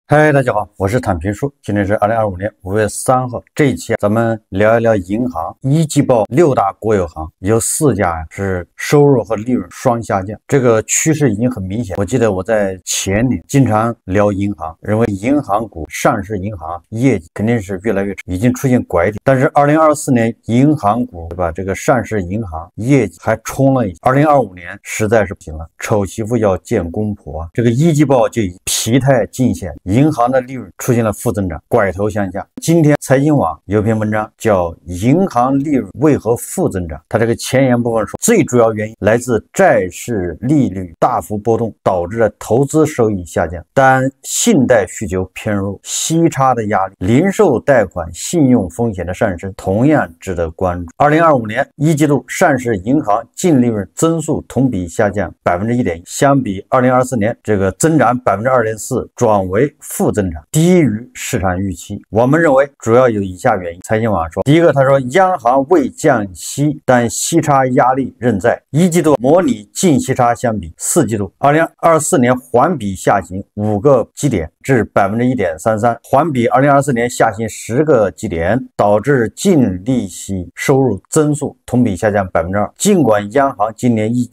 嗨，大家好，我是坦平叔。今天是2025年5月3号，这一期咱们聊一聊银行。一季报6大国有行有4家是收入和利润双下降，这个趋势已经很明显。我记得我在前年经常聊银行，认为银行股、上市银行业绩肯定是越来越差，已经出现拐点。但是2024年银行股对吧？这个上市银行业绩还冲了一下，2025年实在是不行了，丑媳妇要见公婆啊！这个一季报就以疲态尽显。银行的利润出现了负增长，拐头向下。今天财经网有篇文章叫银行利润为何负增长，它这个前言部分说，最主要原因来自债市利率大幅波动导致了投资收益下降，但信贷需求偏弱，息差的压力，零售贷款信用风险的上升同样值得关注。2025年一季度上市银行净利润增速同比下降 1.1%， 相比2024年这个增长 2.4%， 转为负增长，低于市场预期。我们认为主要有以下原因。财经网说，第一个，他说央行未降息，但息差压力仍在。一季度模拟净息差相比4季度2024年环比下行5个基点至 1.33%， 环比2024年下行10个基点，导致净利息收入增速同比下降 2%。 尽管央行今年一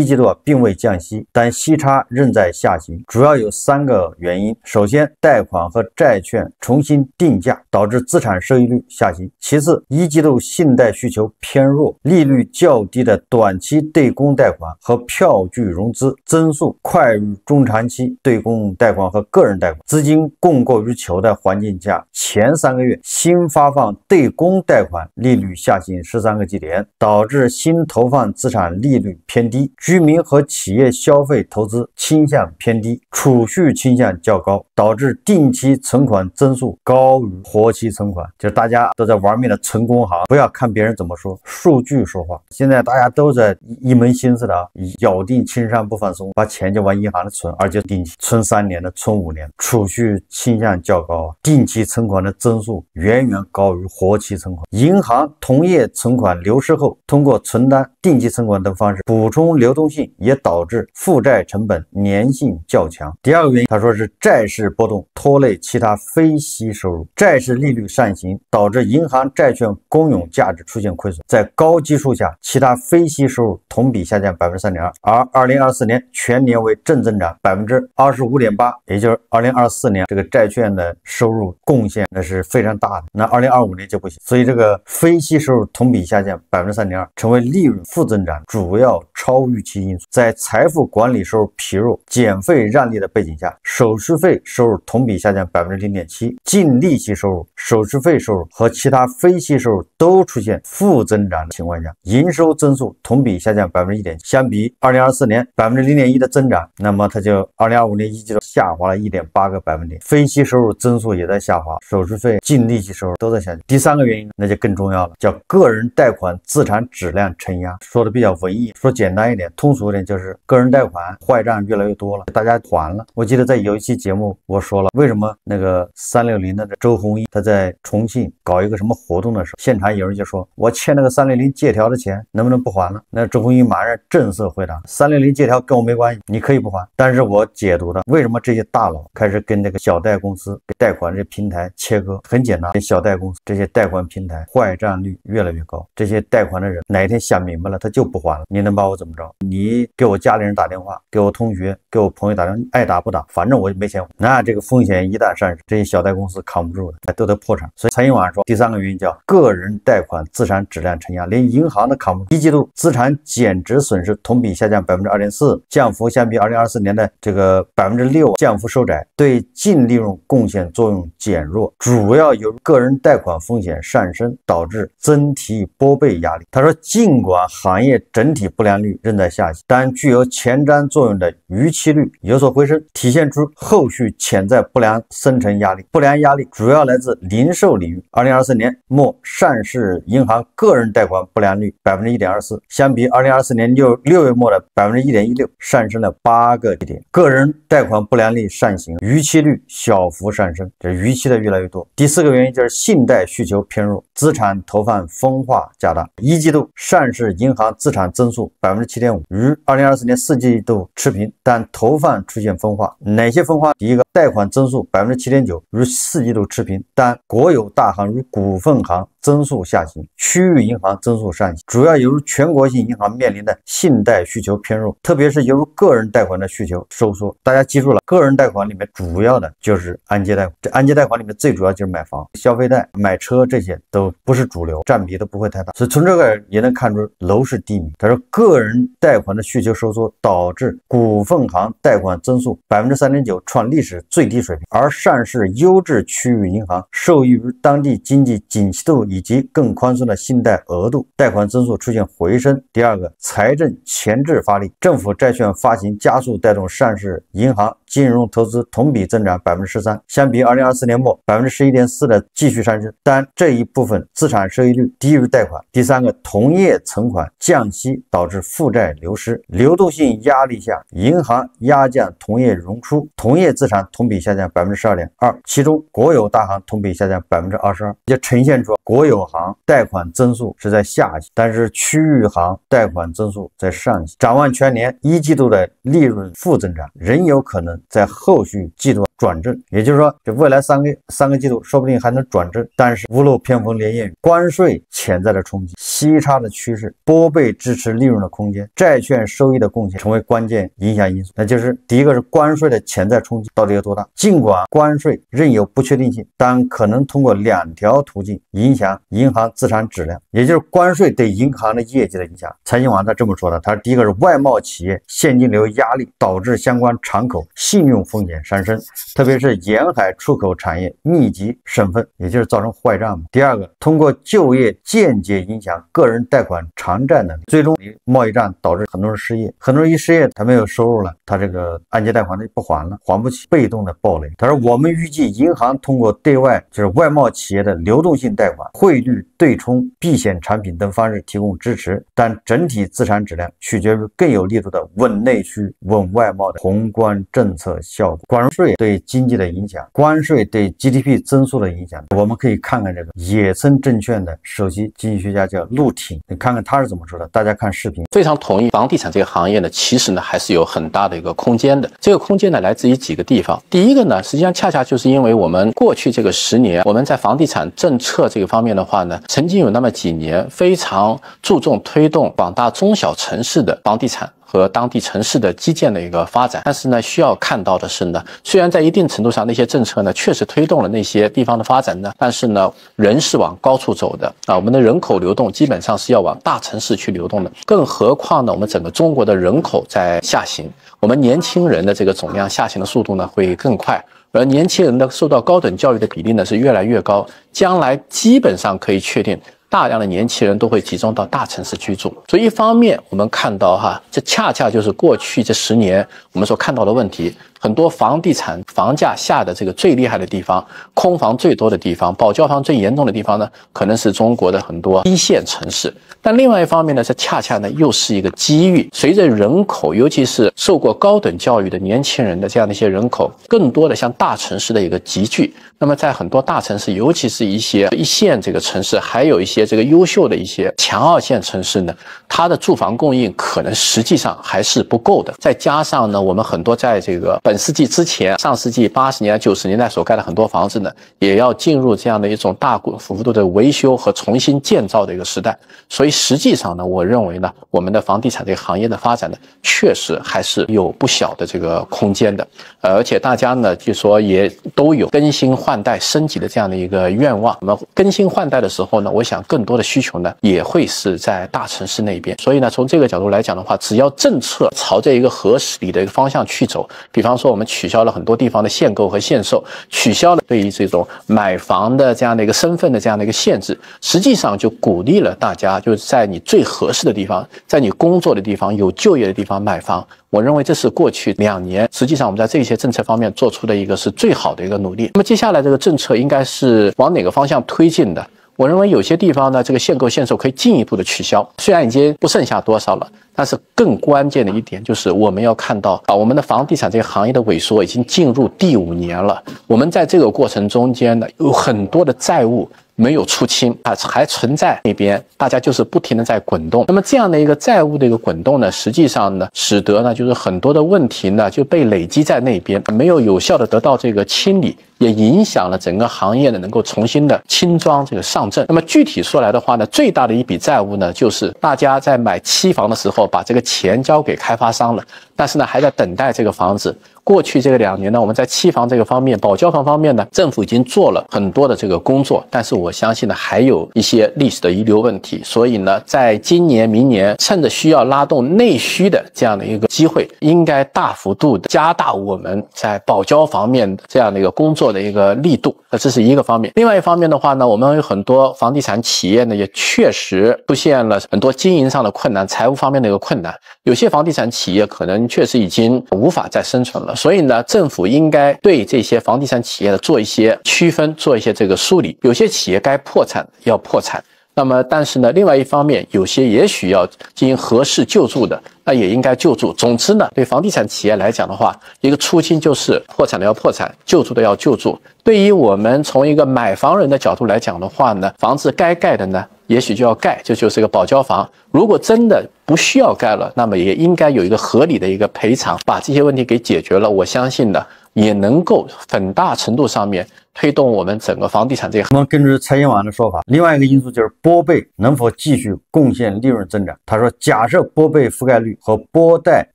季度并未降息，但息差仍在下行，主要有3个原因。首先，贷款和债券重新定价导致资产收益率下行。其次，一季度信贷需求偏弱，利率较低的短期对公贷款和票据融资增速快于中长期对公贷款和个人贷款。资金供过于求的环境下，前3个月新发放对公贷款利率下行13个基点，导致新投放资产利率偏低，居民和企业消费投资倾向偏低，储蓄倾向较高，导致定期存款增速高于活期存款。就是大家都在玩命的存公行，不要看别人怎么说，数据说话。现在大家都在一门心思的咬定青山不放松，把钱就往银行里存，而且定期存3年的，存5年，储蓄倾向较高，定期存款的增速远远高于活期存款。银行同业存款流失后，通过存单、定期存款等方式补充流动性，也导致负债成本粘性较强。第二个原因，他说是债市波动拖累其他非息收入，债市利率上行导致银行债券公有价值出现亏损，在高基数下，其他非息收入同比下降 3.2%， 而2024年全年为正增长 25.8%， 也就是2024年这个债券的收入贡献那是非常大的，那2025年就不行。所以这个非息收入同比下降 3.2%， 成为利润负增长主要超预期因素。在财富管理收入疲弱、减费让利的背景下，手续费收入同比下降 0.7%， 净利息收入、手续费收入和其他非息收入都出现负增长的情况下，营收增速同比下降 1.7%， 相比2024年 0.1% 的增长，那么它就2025年一季度下滑了 1.8个百分点，非息收入增速也在下滑，手续费、净利息收入都在下降。第3个原因那就更重要了，叫个人贷款资产质量承压。说的比较文艺，说简单一点、通俗一点，就是个人贷款坏账越来越多了，大家还了。我记得在有一期节目我说了，为什么那个360的周鸿祎他在重庆搞一个什么活动的时候，现场有人就说，我欠那个360借条的钱能不能不还了？那周鸿祎马上正色回答，360借条跟我没关系，你可以不还。但是我解读的为什么这些大佬开始跟这个小贷公司贷款这平台切割，很简单，小贷公司这些贷款平台坏账率越来越高，这些贷款的人哪一天想明白了他就不还了，你能把我怎么着？你给我家里人打电话，给我同学、给我朋友打电话，爱打不打，反正我没钱还。那这个风险一旦上升，这些小贷公司扛不住的，都得破产。所以财经网说，第3个原因叫个人贷款资产质量承压，连银行都扛不住。一季度资产减值损失同比下降 2.4%， 降幅相比2024年的这个 6%降幅收窄，对净利润贡献作用减弱，主要由个人贷款风险上升导致增提拨备压力。他说，尽管行业整体不良率仍在下行，但具有前瞻作用的逾期率有所回升，体现出后续潜在不良生成压力。不良压力主要来自零售领域。2024年末上市银行个人贷款不良率 1.24%， 相比2024年6月末的 1.16%， 上升了8个基点。个人贷款不良率上行，逾期率小幅上升，这逾期的越来越多。第4个原因就是信贷需求偏弱，资产投放分化加大。一季度上市银行资产增速 7.5%， 与2024年4季度持平，但投放出现分化。哪些分化？第一个，贷款增速 7.9%， 与4季度持平，但国有大行与股份行增速下行，区域银行增速上行，主要由于全国性银行面临的信贷需求偏弱，特别是由于个人贷款的需求收缩。大家记住了，个人贷款里面主要的就是按揭贷款，这按揭贷款里面最主要就是买房、消费贷、买车，这些都不是主流，占比都不会太大。所以从这个也能看出楼市低迷。他说，个人贷款的需求收缩导致股份行贷款增速 3.9%， 创历史最低水平，而上市优质区域银行受益于当地经济景气度以及更宽松的信贷额度，贷款增速出现回升。第二个，财政前置发力，政府债券发行加速带动上市银行金融投资同比增长 13%， 相比2024年末 11.4% 的继续上升，但这一部分资产收益率低于贷款。第三个，同业存款降息导致负债流失，流动性压力下，银行压降同业融出，同业资产同比下降 12.2%， 其中国有大行同比下降 22%， 也呈现出国有行贷款增速是在下行，但是区域行贷款增速在上行。展望全年，一季度的利润负增长仍有可能在后续季度转正，也就是说，这未来三个季度说不定还能转正，但是屋漏偏逢连夜雨，关税潜在的冲击、息差的趋势、拨备支持利润的空间、债券收益的贡献成为关键影响因素。那就是第一个是关税的潜在冲击到底有多大？尽管关税仍有不确定性，但可能通过2条途径影响银行资产质量，也就是关税对银行的业绩的影响。财新网他这么说的，他第一个是外贸企业现金流压力导致相关敞口信用风险上升，特别是沿海出口产业密集省份，也就是造成坏账嘛。第二个，通过就业间接影响个人贷款偿债能力，最终贸易战导致很多人失业，很多人一失业，他没有收入了，他这个按揭贷款不还了，还不起，被动的暴雷。他说，我们预计银行通过对外就是外贸企业的流动性贷款、汇率对冲、避险产品等方式提供支持，但整体资产质量取决于更有力度的稳内需、稳外贸的宏观政策效果。关税对经济的影响，关税对 GDP 增速的影响，我们可以看看这个野村证券的首席经济学家叫陆挺，你看看他是怎么说的。大家看视频。非常同意，房地产这个行业呢，其实呢还是有很大的一个空间的。这个空间呢来自于几个地方。第一个呢，实际上恰恰就是因为我们过去这个10年，我们在房地产政策这个方面的话呢，曾经有那么几年非常注重推动广大中小城市的房地产和当地城市的基建的一个发展，但是呢，需要看到的是呢，虽然在一定程度上那些政策呢确实推动了那些地方的发展呢，但是呢，人是往高处走的啊，我们的人口流动基本上是要往大城市去流动的，更何况呢，我们整个中国的人口在下行，我们年轻人的这个总量下行的速度呢会更快。而年轻人的受到高等教育的比例呢是越来越高，将来基本上可以确定大量的年轻人都会集中到大城市居住。所以一方面我们看到这恰恰就是过去这10年我们所看到的问题，很多房地产房价下的这个最厉害的地方，空房最多的地方，保交房最严重的地方呢，可能是中国的很多一线城市。但另外一方面呢，这恰恰呢又是一个机遇，随着人口，尤其是受过高等教育的年轻人的这样的一些人口，更多的向大城市的一个集聚。那么在很多大城市，尤其是一些一线这个城市，还有一些这个优秀的一些强2线城市呢，它的住房供应可能实际上还是不够的。再加上呢，我们很多在这个本世纪之前，上世纪80年代、90年代所盖的很多房子呢，也要进入这样的一种大幅度的维修和重新建造的一个时代。所以实际上呢，我认为呢，我们的房地产这个行业的发展呢，确实还是有不小的这个空间的。而且大家呢，就说也都有更新换代升级的这样的一个愿望。那么更新换代的时候呢，我想更多的需求呢，也会是在大城市那边。所以呢，从这个角度来讲的话，只要政策朝着一个合理的一个方向去走，比方说我们取消了很多地方的限购和限售，取消了对于这种买房的这样的一个身份的这样的一个限制，实际上就鼓励了大家就是在你最合适的地方，在你工作的地方、有就业的地方买房。我认为这是过去2年实际上我们在这些政策方面做出的一个是最好的一个努力。那么接下来这个政策应该是往哪个方向推进的？我认为有些地方呢，这个限购限售可以进一步的取消，虽然已经不剩下多少了，但是更关键的一点就是我们要看到我们的房地产这个行业的萎缩已经进入第5年了，我们在这个过程中间呢，有很多的债务没有出清还存在那边，大家就是不停的在滚动。那么这样的一个债务的一个滚动呢，实际上呢，使得呢就是很多的问题呢就被累积在那边，没有有效的得到这个清理，也影响了整个行业呢能够重新的轻装这个上阵。那么具体说来的话呢，最大的一笔债务呢，就是大家在买期房的时候把这个钱交给开发商了，但是呢还在等待这个房子。过去这个2年呢，我们在期房这个方面、保交房方面呢，政府已经做了很多的这个工作，但是我相信呢，还有一些历史的遗留问题。所以呢，在今年、明年，趁着需要拉动内需的这样的一个机会，应该大幅度的加大我们在保交方面的这样的一个工作的一个力度。这是一个方面。另外一方面的话呢，我们有很多房地产企业呢，也确实出现了很多经营上的困难、财务方面的一个困难。有些房地产企业可能确实已经无法再生存了。所以呢，政府应该对这些房地产企业的做一些区分，做一些这个梳理。有些企业该破产要破产，那么但是呢，另外一方面，有些也许要进行合适救助的，那也应该救助。总之呢，对房地产企业来讲的话，一个初心就是破产的要破产，救助的要救助。对于我们从一个买房人的角度来讲的话呢，房子该盖的呢，也许就要盖，这就是一个保交房。如果真的不需要盖了，那么也应该有一个合理的一个赔偿，把这些问题给解决了。我相信呢，也能够很大程度上面推动我们整个房地产这个。我们根据蔡英文的说法，另外一个因素就是拨备能否继续贡献利润增长。他说，假设拨备覆盖率和拨贷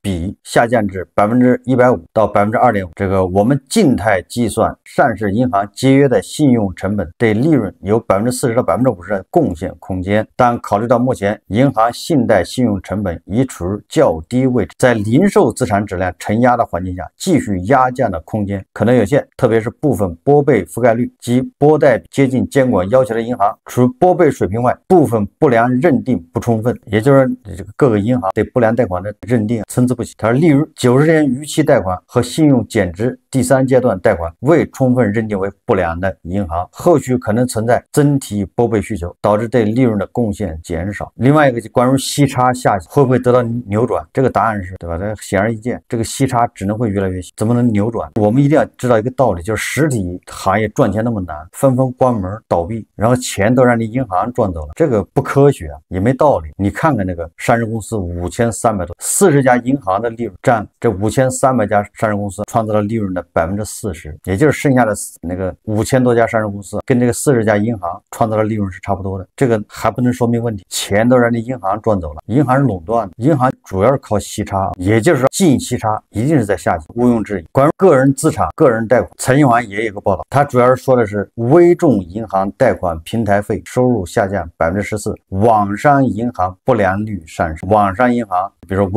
比下降至150%到2.5%，这个我们静态计算上市银行节约的信用成本对利润有40%到50%的贡献空间。但考虑到目前银行信贷信用成本已处于较低位置，在零售资产质量承压的环境下，继续压降的空间可能有限，特别是部分拨备覆盖率及拨贷接近监管要求的银行，除拨备水平外，部分不良认定不充分，也就是这个各个银行对不良贷款的认定参差不齐。它例如90天逾期贷款和信用减值第3阶段贷款未充分认定为不良的银行，后续可能存在增提拨备需求，导致对利润的贡献减少。另外一个就关于息差下行会不会得到扭转，这个答案是，对吧？这显而易见，这个息差只能会越来越小，怎么能扭转？我们一定要知道一个道理，就是实体行业赚钱那么难，纷纷关门倒闭，然后钱都让你银行赚走了，这个不科学啊，也没道理。你看看那个上市公司5300多，40家银行的利润占这5300家上市公司创造了利润的40%，也就是剩下的那个5000多家上市公司跟这个40家银行创造的利润是差不多的，这个还不能说明问题，钱都让你银行赚走了，银行是垄断的，银行主要是靠息差，也就是说净息差一定是在下行，毋庸置疑。关于个人资产、个人贷款，陈英华也有个报道，他主要是说的是微众银行贷款平台费收入下降14%，网商银行不良率上升。网商银行比如说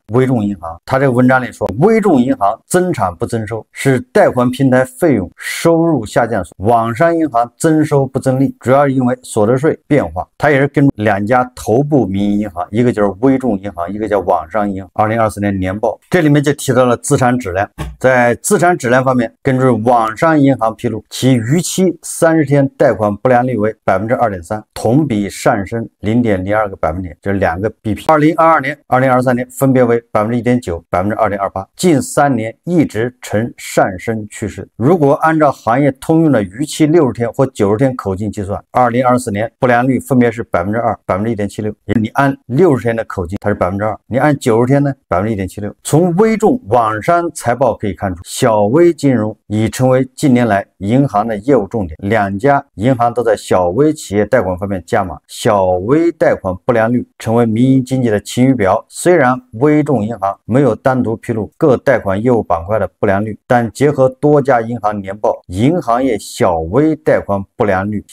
微众银行，他这个文章里说，微众银行增产不增收，是贷款平台费用收入下降，网商银行增收不增利，主要是因为所得税变化。他也是跟2家头部民营银行，一个就是微众银行，一个叫网商银行2024年年报，这里面就提到了资产质量。在资产质量方面，根据网商银行披露，其逾期30天贷款不良率为 2.3%， 同比上升 0.02个百分点，就是2个 BP。2022年、2023年分别为 1.9%、2.28%， 近3年一直呈上升趋势。如果按照行业通用的逾期60天或90天口径计算，2024年不良率分别是 2%、1.76%， 你按60天的口径它是 2%， 你按90天呢 1.76%。 从微众网商财报可以看出，小微金融已成为近年来银行的业务重点，2家银行都在小微企业贷款方面加码，小微贷款不良率成为民营经济的晴雨表。虽然微众银行没有单独披露各贷款业务板块的不良率，但结合多家银行年报，银行业小微贷款不良率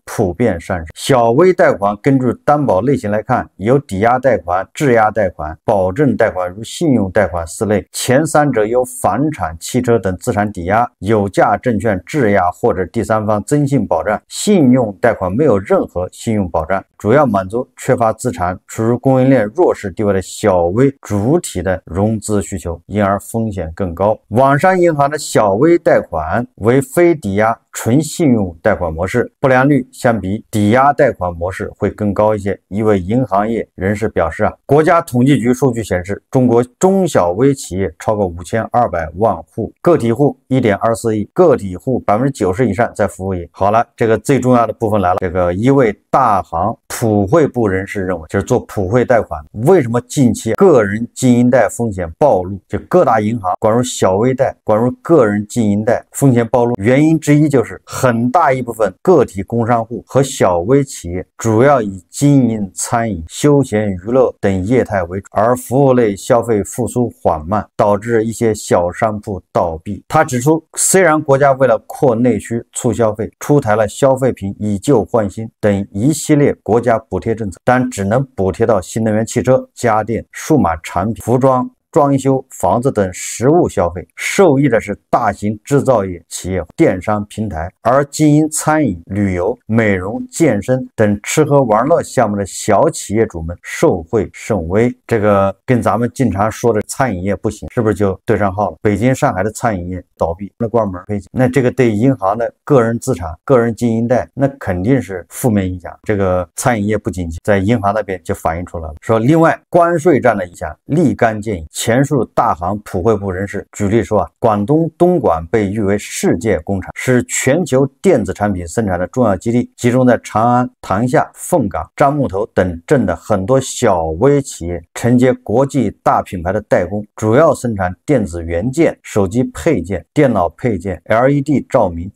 普遍上升。小微贷款根据担保类型来看，有抵押贷款、质押贷款、保证贷款如信用贷款4类，前3者由房产、汽车等资产抵押，有价证券质押或者第三方增信保障。信用贷款没有任何信用保障，主要满足缺乏资产、处于供应链弱势地位的小微主体的融资需求，因而风险更高。网商银行的小微贷款为非抵押纯信用贷款模式，不良率相比抵押贷款模式会更高一些。一位银行业人士表示国家统计局数据显示，中国中小微企业超过5200万户，个体户1.24亿，个体户90%以上在服务业。好了，这个最重要的部分来了。这个一位大行普惠部人士认为，就是做普惠贷款，为什么近期个人经营贷风险暴露？就各大银行管入小微贷，管入个人经营贷风险暴露，原因之一就是很大一部分个体工商户和小微企业主要以经营餐饮、休闲娱乐等业态为主，而服务类消费复苏缓慢，导致一些小商铺倒闭。他指出，虽然国家为了扩内需、促消费，出台了消费品以旧换新等一系列国家补贴政策，但只能补贴到新能源汽车、家电、数码产品、服装、装修、房子等实物消费，受益的是大型制造业企业、电商平台，而经营餐饮、旅游、美容、健身等吃喝玩乐项目的小企业主们受惠甚微。这个跟咱们经常说的餐饮业不行，是不是就对上号了？北京、上海的餐饮业倒闭，那关门赔钱，那这个对银行的个人资产、个人经营贷，那肯定是负面影响。这个餐饮业不景气，在银行那边就反映出来了。说另外，关税战的影响立竿见影。前述大行普惠部人士举例说广东东莞被誉为世界工厂，是全球电子产品生产的重要基地，集中在长安、塘厦、凤岗、樟木头等镇的很多小微企业，承接国际大品牌的代工，主要生产电子元件、手机配件、电脑配件、LED 照明、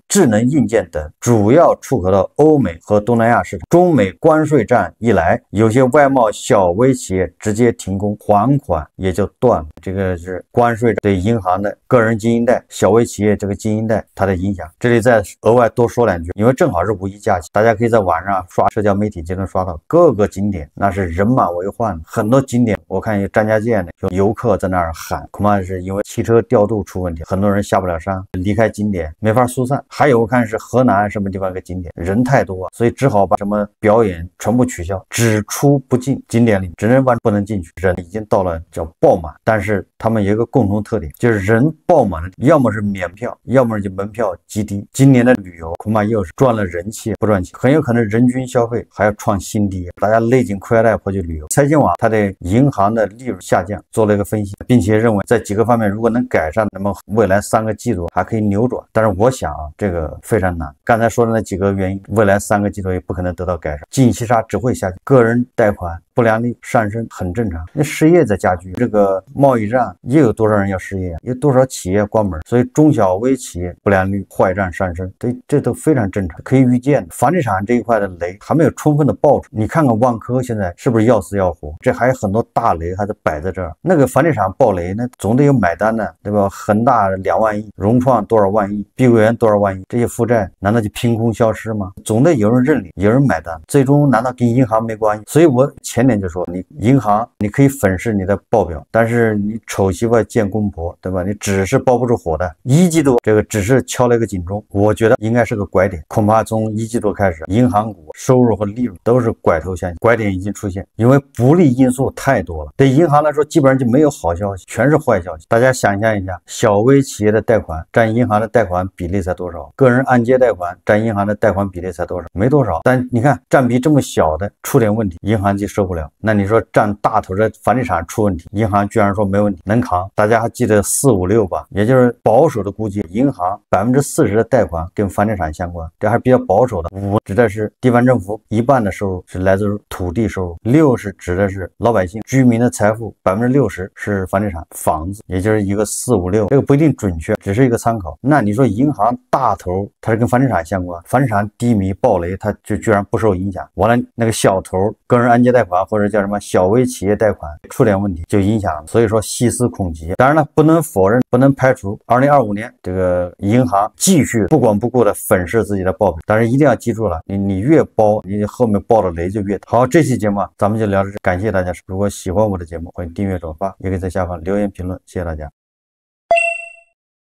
智能硬件等，主要出口到欧美和东南亚市场。中美关税战一来，有些外贸小微企业直接停工，还款也就断了。这个是关税对银行的个人经营贷、小微企业这个经营贷它的影响。这里再额外多说两句，因为正好是五一假期，大家可以在网上刷社交媒体就能刷到各个景点，那是人满为患，很多景点我看有张家界的有游客在那儿喊，恐怕是因为汽车调度出问题，很多人下不了山，离开景点没法疏散。还有我看是河南什么地方一个景点人太多，所以只好把什么表演全部取消，只出不进，景点里只能玩不能进去，人已经到了叫爆满。但是他们有一个共同特点，就是人爆满了，要么是免票，要么就门票极低。今年的旅游恐怕又是赚了人气不赚钱，很有可能人均消费还要创新低，大家勒紧裤腰带跑去旅游。财新网它对银行的利润下降做了一个分析，并且认为在几个方面如果能改善，那么未来3个季度还可以扭转。但是我想这个非常难。刚才说的那几个原因，未来3个季度也不可能得到改善，经济差只会下降，个人贷款不良率上升很正常，那失业在加剧，这个贸易战又有多少人要失业，有多少企业关门，所以中小微企业不良率坏账上升，这都非常正常，可以预见的。房地产这一块的雷还没有充分的爆出，你看看万科现在是不是要死要活，这还有很多大雷还在摆在这儿。那个房地产爆雷那总得有买单的，对吧？恒大2万亿，融创多少万亿，碧桂园多少万亿，这些负债难道就凭空消失吗？总得有人认领，有人买单，最终难道跟银行没关系？所以我前年就说，你银行你可以粉饰你的报表，但是你丑媳妇见公婆，对吧？你纸是包不住火的。1季度这个只是敲了一个警钟，我觉得应该是个拐点，恐怕从1季度开始，银行股收入和利润都是拐头向下，拐点已经出现，因为不利因素太多了。对银行来说，基本上就没有好消息，全是坏消息。大家想象一下，小微企业的贷款占银行的贷款比例才多少？个人按揭贷款占银行的贷款比例才多少？没多少。但你看占比这么小的出点问题，银行就受不了。那你说占大头的房地产出问题，银行居然说没问题，能扛。大家还记得456吧？也就是保守的估计，银行40%的贷款跟房地产相关，这还比较保守的。5指的是地方政府1半的收入是来自土地收入，6是指的是老百姓居民的财富，60%是房地产房子，也就是一个456，这个不一定准确，只是一个参考。那你说银行大头它是跟房地产相关，房地产低迷暴雷，它就居然不受影响，完了那个小头个人按揭贷款或者叫什么小微企业贷款出点问题就影响了，所以说细思恐极。当然了，不能否认，不能排除2025年这个银行继续不管不顾的粉饰自己的报表，但是一定要记住了，你越包，你后面爆的雷就越大。好，这期节目咱们就聊到这，感谢大家。如果喜欢我的节目，欢迎订阅转发，也可以在下方留言评论，谢谢大家。